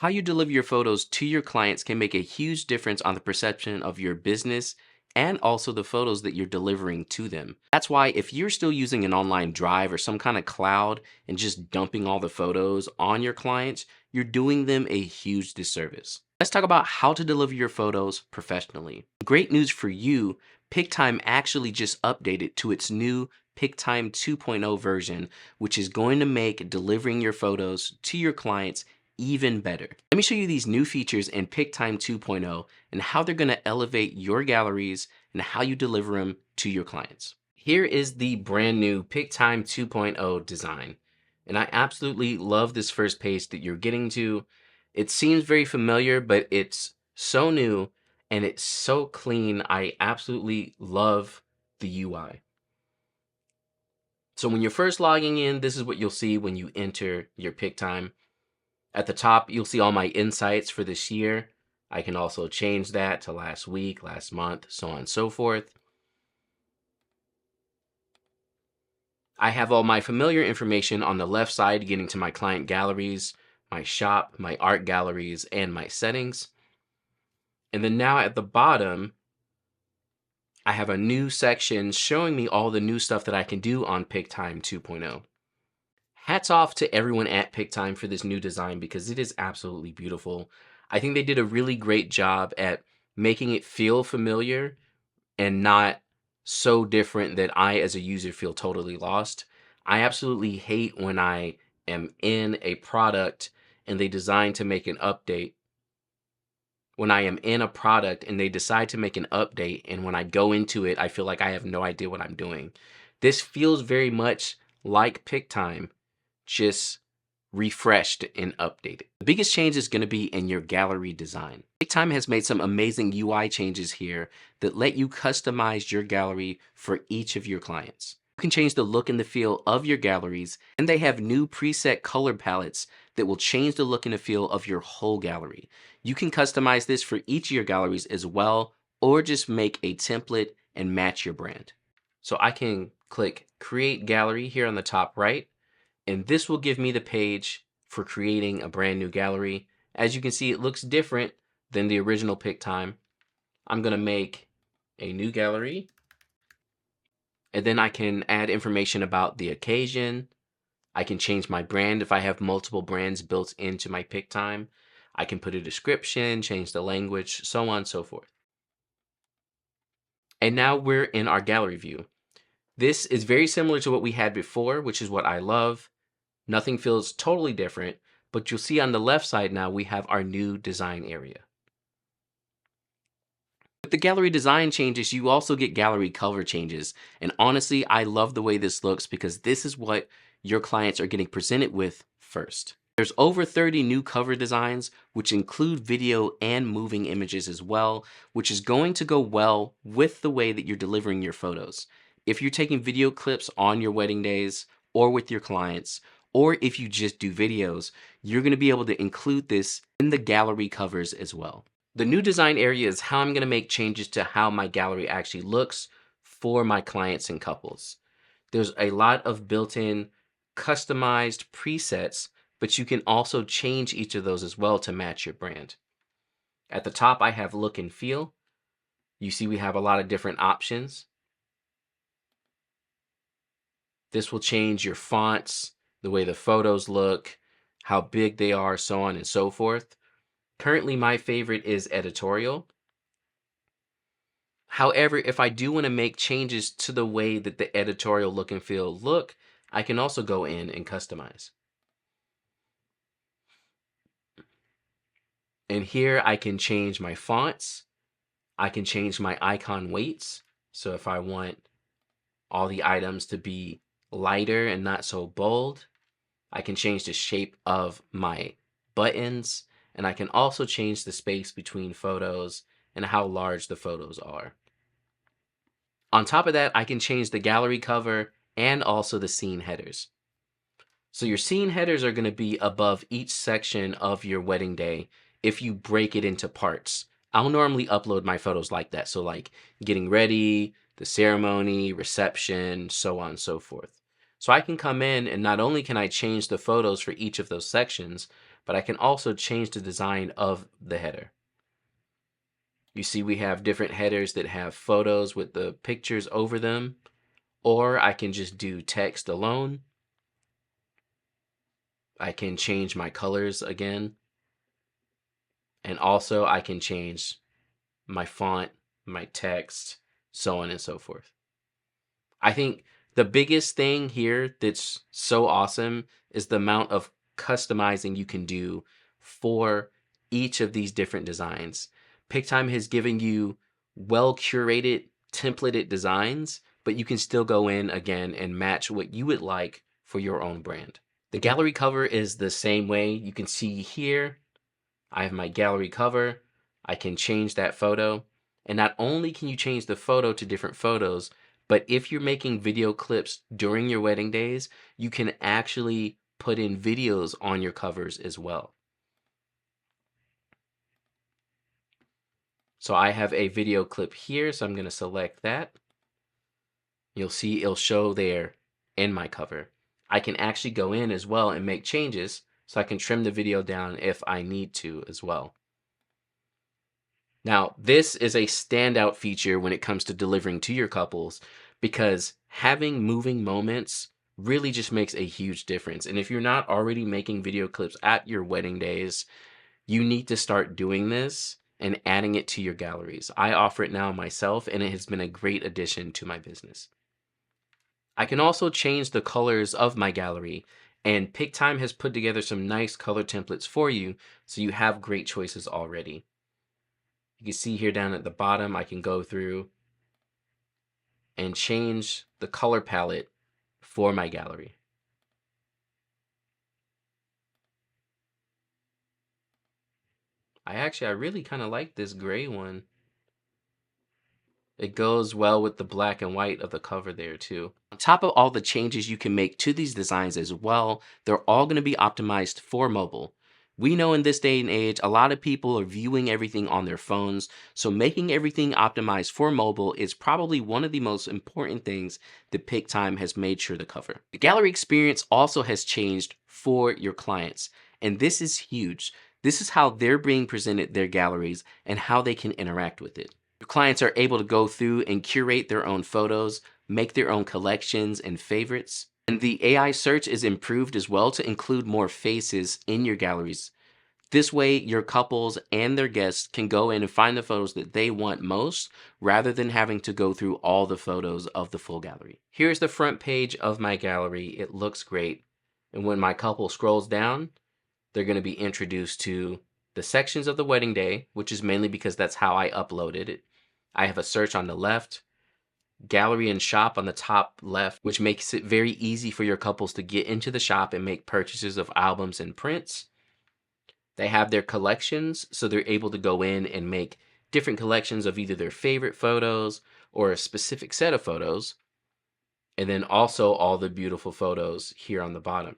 How you deliver your photos to your clients can make a huge difference on the perception of your business and also the photos that you're delivering to them. That's why if you're still using an online drive or some kind of cloud and just dumping all the photos on your clients, you're doing them a huge disservice. Let's talk about how to deliver your photos professionally. Great news for you, Pic-Time actually just updated to its new Pic-Time 2.0 version, which is going to make delivering your photos to your clients even better. Let me show you these new features in Pic-Time 2.0 and how they're going to elevate your galleries and how you deliver them to your clients. Here is the brand new Pic-Time 2.0 design. And I absolutely love this first page that you're getting to. It seems very familiar, but it's so new and it's so clean. I absolutely love the UI. So when you're first logging in, this is what you'll see when you enter your Pic-Time. At the top, you'll see all my insights for this year. I can also change that to last week, last month, so on and so forth. I have all my familiar information on the left side, getting to my client galleries, my shop, my art galleries, and my settings. And then now at the bottom, I have a new section showing me all the new stuff that I can do on Pic-Time 2.0. Hats off to everyone at Pic-Time for this new design because it is absolutely beautiful. I think they did a really great job at making it feel familiar and not so different that I, as a user, feel totally lost. I absolutely hate when I am in a product and they design to make an update. When I am in a product and they decide to make an update, and when I go into it, I feel like I have no idea what I'm doing. This feels very much like Pic-Time, just refreshed and updated. The biggest change is going to be in your gallery design. Pic-Time has made some amazing UI changes here that let you customize your gallery for each of your clients. You can change the look and the feel of your galleries, and they have new preset color palettes that will change the look and the feel of your whole gallery. You can customize this for each of your galleries as well, or just make a template and match your brand. So I can click Create Gallery here on the top right, and this will give me the page for creating a brand new gallery. As you can see, it looks different than the original Pic-Time. I'm going to make a new gallery, and then I can add information about the occasion. I can change my brand if I have multiple brands built into my Pic-Time. I can put a description, change the language, so on and so forth. And now we're in our gallery view. This is very similar to what we had before, which is what I love. Nothing feels totally different, but you'll see on the left side now we have our new design area. With the gallery design changes, you also get gallery color changes. And honestly, I love the way this looks because this is what your clients are getting presented with first. There's over 30 new cover designs, which include video and moving images as well, which is going to go well with the way that you're delivering your photos. If you're taking video clips on your wedding days or with your clients, or if you just do videos, you're going to be able to include this in the gallery covers as well. The new design area is how I'm going to make changes to how my gallery actually looks for my clients and couples. There's a lot of built-in customized presets, but you can also change each of those as well to match your brand. At the top, I have look and feel. You see we have a lot of different options. This will change your fonts, the way the photos look, how big they are, so on and so forth. Currently, my favorite is editorial. However, if I do want to make changes to the way that the editorial look and feel look, I can also go in and customize. And here I can change my fonts. I can change my icon weights. So if I want all the items to be lighter and not so bold, I can change the shape of my buttons, and I can also change the space between photos and how large the photos are. On top of that, I can change the gallery cover and also the scene headers. So your scene headers are going to be above each section of your wedding day if you break it into parts. I'll normally upload my photos like that. So like getting ready, the ceremony, reception, so on and so forth. So I can come in and not only can I change the photos for each of those sections, but I can also change the design of the header. You see we have different headers that have photos with the pictures over them, or I can just do text alone. I can change my colors again, and also I can change my font, my text, so on and so forth. I think the biggest thing here that's so awesome is the amount of customizing you can do for each of these different designs. Pic-Time has given you well curated, templated designs, but you can still go in again and match what you would like for your own brand. The gallery cover is the same way. You can see here, I have my gallery cover. I can change that photo. And not only can you change the photo to different photos, but if you're making video clips during your wedding days, you can actually put in videos on your covers as well. So I have a video clip here, so I'm going to select that. You'll see it'll show there in my cover. I can actually go in as well and make changes, so I can trim the video down if I need to as well. Now, this is a standout feature when it comes to delivering to your couples because having moving moments really just makes a huge difference. And if you're not already making video clips at your wedding days, you need to start doing this and adding it to your galleries. I offer it now myself, and it has been a great addition to my business. I can also change the colors of my gallery, and Pic-Time has put together some nice color templates for you, so you have great choices already. You can see here down at the bottom, I can go through and change the color palette for my gallery. I really kind of like this gray one. It goes well with the black and white of the cover there too. On top of all the changes you can make to these designs as well, they're all going to be optimized for mobile. We know in this day and age, a lot of people are viewing everything on their phones, so making everything optimized for mobile is probably one of the most important things that Pic-Time has made sure to cover. The gallery experience also has changed for your clients, and this is huge. This is how they're being presented their galleries and how they can interact with it. Your clients are able to go through and curate their own photos, make their own collections and favorites. And the AI search is improved as well to include more faces in your galleries. This way, your couples and their guests can go in and find the photos that they want most rather than having to go through all the photos of the full gallery. Here's the front page of my gallery. It looks great. And when my couple scrolls down, they're going to be introduced to the sections of the wedding day, which is mainly because that's how I uploaded it. I have a search on the left, gallery and shop on the top left, which makes it very easy for your couples to get into the shop and make purchases of albums and prints. They have their collections, so they're able to go in and make different collections of either their favorite photos or a specific set of photos. And then also all the beautiful photos here on the bottom.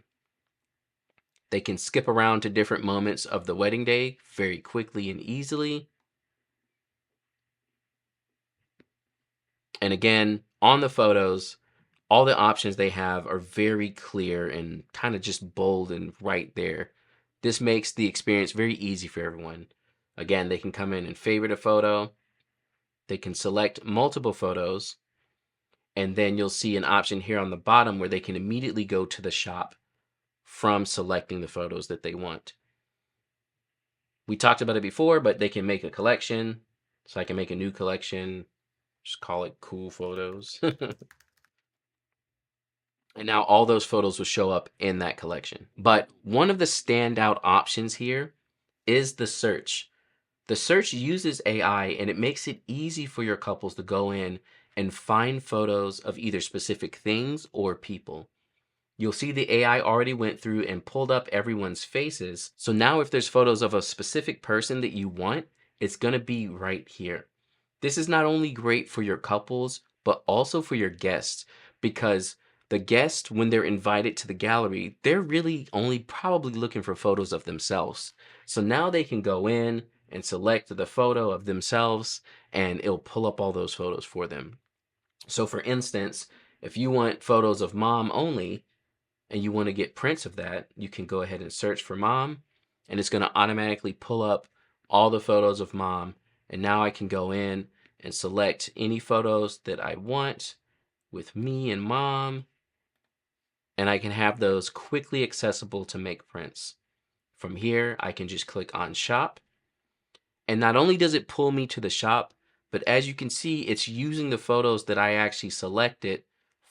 They can skip around to different moments of the wedding day very quickly and easily. And again, on the photos, all the options they have are very clear and kind of just bold and right there. This makes the experience very easy for everyone. Again, they can come in and favorite a photo. They can select multiple photos. And then you'll see an option here on the bottom where they can immediately go to the shop from selecting the photos that they want. We talked about it before, but they can make a collection. So I can make a new collection. Just call it cool photos. And now all those photos will show up in that collection. But one of the standout options here is the search. The search uses AI and it makes it easy for your couples to go in and find photos of either specific things or people. You'll see the AI already went through and pulled up everyone's faces. So now if there's photos of a specific person that you want, it's going to be right here. This is not only great for your couples, but also for your guests, because the guests, when they're invited to the gallery, they're really only probably looking for photos of themselves. So now they can go in and select the photo of themselves, and it'll pull up all those photos for them. So for instance, if you want photos of mom only, and you want to get prints of that, you can go ahead and search for mom, and it's going to automatically pull up all the photos of mom. And now I can go in and select any photos that I want with me and mom, and I can have those quickly accessible to make prints. From here, I can just click on shop, and not only does it pull me to the shop, but as you can see, it's using the photos that I actually selected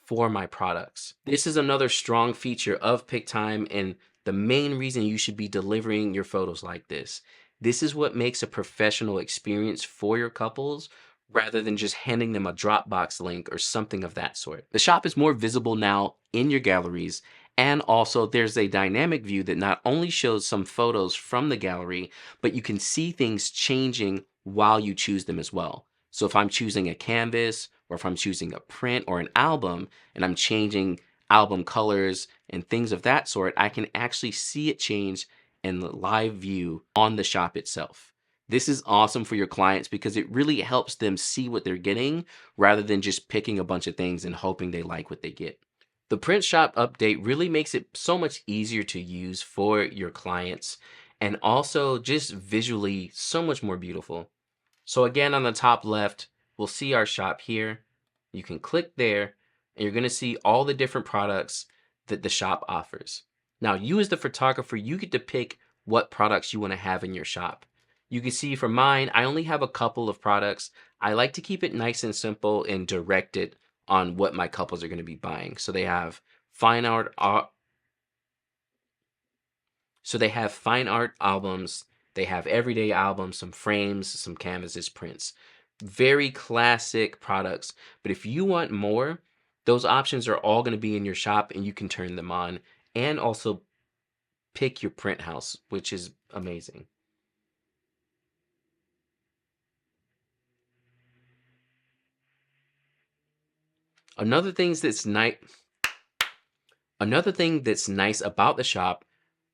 for my products. This is another strong feature of Pic-Time, and the main reason you should be delivering your photos like this. This is what makes a professional experience for your couples rather than just handing them a Dropbox link or something of that sort. The shop is more visible now in your galleries, and also there's a dynamic view that not only shows some photos from the gallery, but you can see things changing while you choose them as well. So if I'm choosing a canvas, or if I'm choosing a print or an album, and I'm changing album colors and things of that sort, I can actually see it change in the live view on the shop itself. This is awesome for your clients because it really helps them see what they're getting rather than just picking a bunch of things and hoping they like what they get. The print shop update really makes it so much easier to use for your clients, and also just visually so much more beautiful. So again, on the top left, we'll see our shop here. You can click there and you're going to see all the different products that the shop offers. Now, you as the photographer, you get to pick what products you want to have in your shop. You can see for mine, I only have a couple of products. I like to keep it nice and simple and directed on what my couples are going to be buying. So they have fine art, fine art albums, they have everyday albums, some frames, some canvases, prints. Very classic products. But if you want more, those options are all going to be in your shop and you can turn them on and also pick your print house, which is amazing. Another thing that's nice about the shop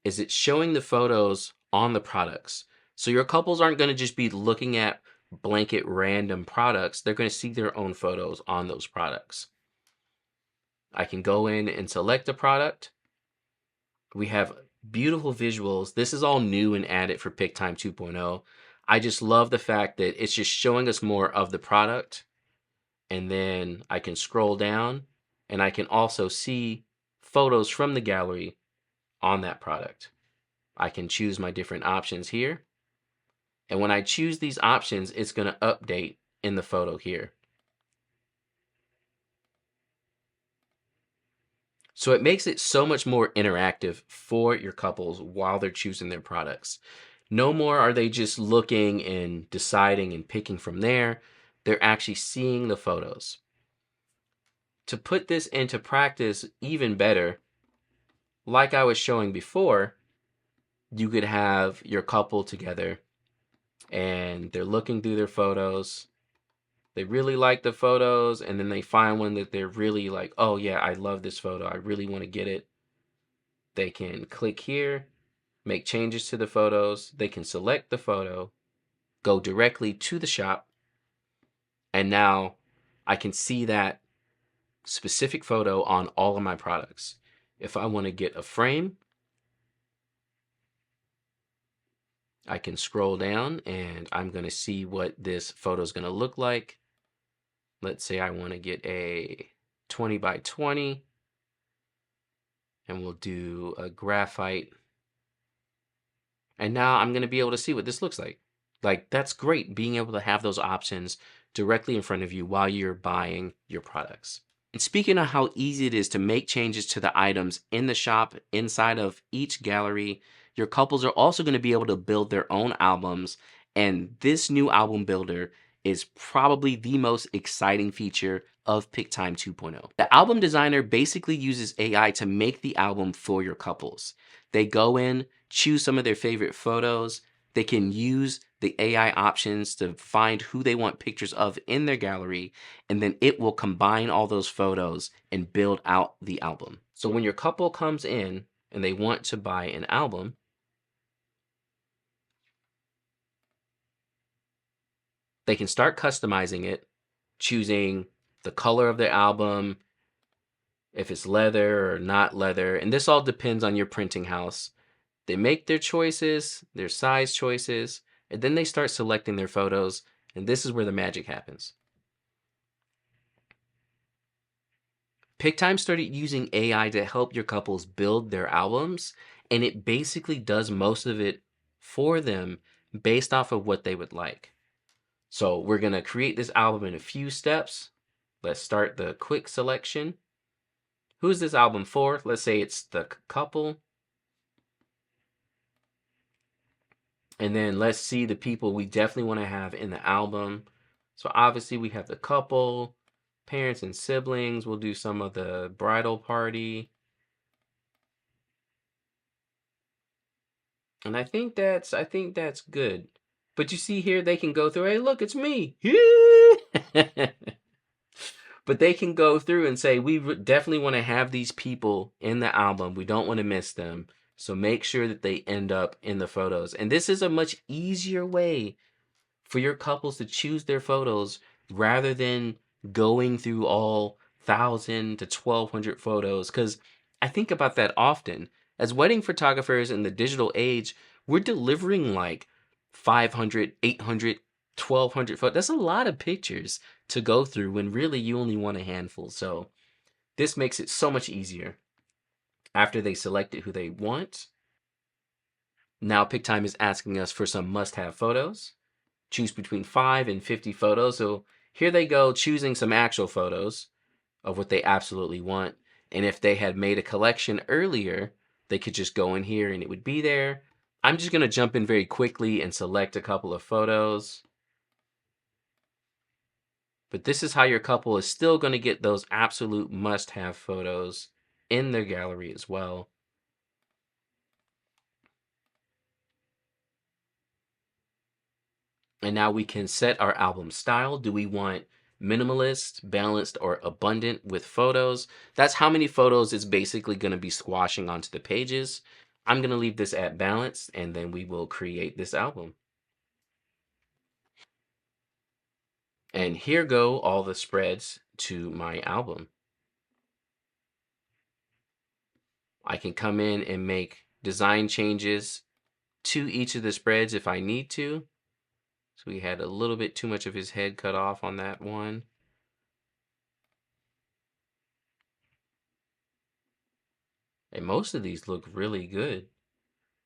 is it's showing the photos on the products. So your couples aren't going to just be looking at blanket random products. They're going to see their own photos on those products. I can go in and select a product. We have beautiful visuals. This is all new and added for Pic-Time 2.0. I just love the fact that it's just showing us more of the product. And then I can scroll down and I can also see photos from the gallery on that product. I can choose my different options here. And when I choose these options, it's going to update in the photo here. So it makes it so much more interactive for your couples while they're choosing their products. No more are they just looking and deciding and picking from there. They're actually seeing the photos. To put this into practice even better, like I was showing before, you could have your couple together and they're looking through their photos. They really like the photos, and then they find one that they're really like, oh yeah, I love this photo. I really want to get it. They can click here, make changes to the photos. They can select the photo, go directly to the shop, and now I can see that specific photo on all of my products. If I want to get a frame, I can scroll down and I'm going to see what this photo is going to look like. Let's say I want to get a 20 by 20, and we'll do a graphite. And now I'm going to be able to see what this looks like. Like, that's great, being able to have those options directly in front of you while you're buying your products. And speaking of how easy it is to make changes to the items in the shop inside of each gallery, your couples are also going to be able to build their own albums. And this new album builder is probably the most exciting feature of Pic-Time 2.0. The album designer basically uses AI to make the album for your couples. They go in, choose some of their favorite photos. They can use the AI options to find who they want pictures of in their gallery, and then it will combine all those photos and build out the album. So when your couple comes in and they want to buy an album, they can start customizing it, choosing the color of the album, if it's leather or not leather, and this all depends on your printing house. They make their choices, their size choices, and then they start selecting their photos, and this is where the magic happens. Pic-Time started using AI to help your couples build their albums, and it basically does most of it for them based off of what they would like. So we're going to create this album in a few steps. Let's start the quick selection. Who's this album for? Let's say it's the couple. And then let's see the people we definitely want to have in the album. So obviously we have the couple, parents and siblings. We'll do some of the bridal party. And I think that's good. But you see here, they can go through, hey, look, it's me. But they can go through and say, we definitely want to have these people in the album. We don't want to miss them. So make sure that they end up in the photos. And this is a much easier way for your couples to choose their photos rather than going through all 1,000 to 1,200 photos. Because I think about that often. As wedding photographers in the digital age, we're delivering like 500, 800, 1,200 photos. That's a lot of pictures to go through when really you only want a handful. So this makes it so much easier. After they selected who they want, now Pic-Time is asking us for some must-have photos. Choose between 5 and 50 photos. So here they go choosing some actual photos of what they absolutely want. And if they had made a collection earlier, they could just go in here and it would be there. I'm just going to jump in very quickly and select a couple of photos. But this is how your couple is still going to get those absolute must-have photos in their gallery as well. And now we can set our album style. Do we want minimalist, balanced, or abundant with photos? That's how many photos it's basically going to be squashing onto the pages. I'm going to leave this at balanced, and then we will create this album. And here go all the spreads to my album. I can come in and make design changes to each of the spreads if I need to. So we had a little bit too much of his head cut off on that one. And most of these look really good.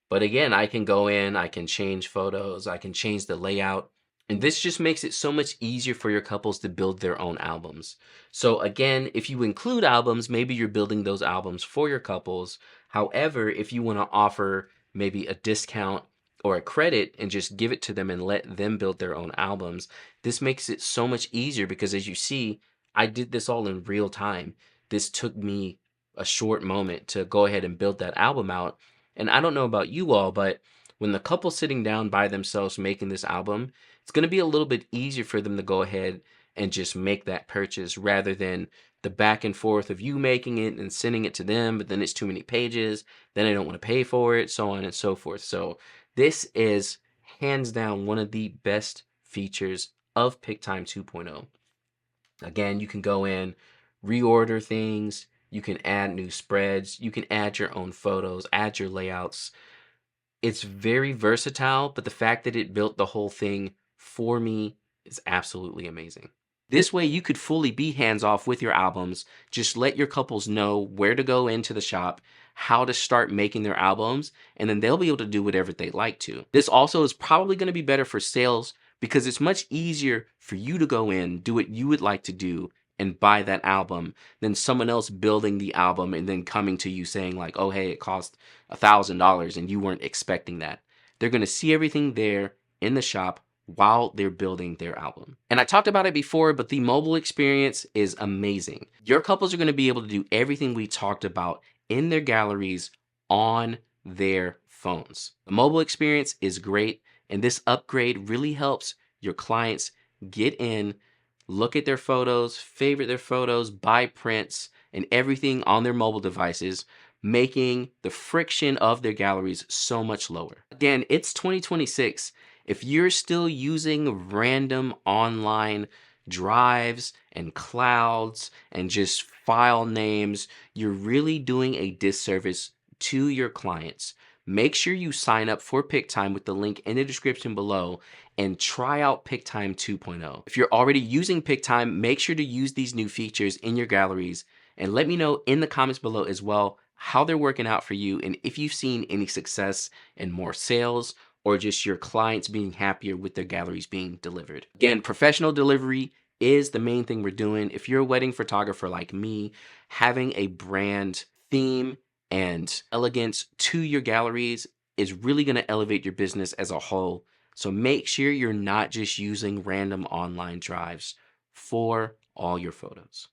But again, I can go in, I can change photos, I can change the layout. And this just makes it so much easier for your couples to build their own albums. So again, if you include albums, maybe you're building those albums for your couples. However, if you want to offer maybe a discount or a credit and just give it to them and let them build their own albums, this makes it so much easier because as you see, I did this all in real time. This took me a short moment to go ahead and build that album out. And I don't know about you all, but when the couple's sitting down by themselves making this album, it's going to be a little bit easier for them to go ahead and just make that purchase rather than the back and forth of you making it and sending it to them, but then it's too many pages, then I don't want to pay for it, so on and so forth. So this is hands down one of the best features of Pic-Time 2.0. Again, you can go in, reorder things, you can add new spreads, you can add your own photos, add your layouts. It's very versatile, but the fact that it built the whole thing for me is absolutely amazing. This way you could fully be hands off with your albums. Just let your couples know where to go into the shop, how to start making their albums, and then they'll be able to do whatever they like to. This also is probably going to be better for sales because it's much easier for you to go in, do what you would like to do, and buy that album than someone else building the album and then coming to you saying like, oh, hey, it cost $1,000 and you weren't expecting that. They're going to see everything there in the shop while they're building their album. And I talked about it before, but the mobile experience is amazing. Your couples are going to be able to do everything we talked about in their galleries on their phones. The mobile experience is great, and this upgrade really helps your clients get in, look at their photos, favorite their photos, buy prints, and everything on their mobile devices, making the friction of their galleries so much lower. Again, it's 2026. If you're still using random online drives and clouds and just file names, you're really doing a disservice to your clients Make sure you sign up for Pic-Time with the link in the description below and try out Pic-Time 2.0. If you're already using Pic-Time, make sure to use these new features in your galleries and let me know in the comments below as well how they're working out for you and if you've seen any success in more sales or just your clients being happier with their galleries being delivered. Again, professional delivery is the main thing we're doing. If you're a wedding photographer like me, having a brand theme and elegance to your galleries is really going to elevate your business as a whole. So make sure you're not just using random online drives for all your photos.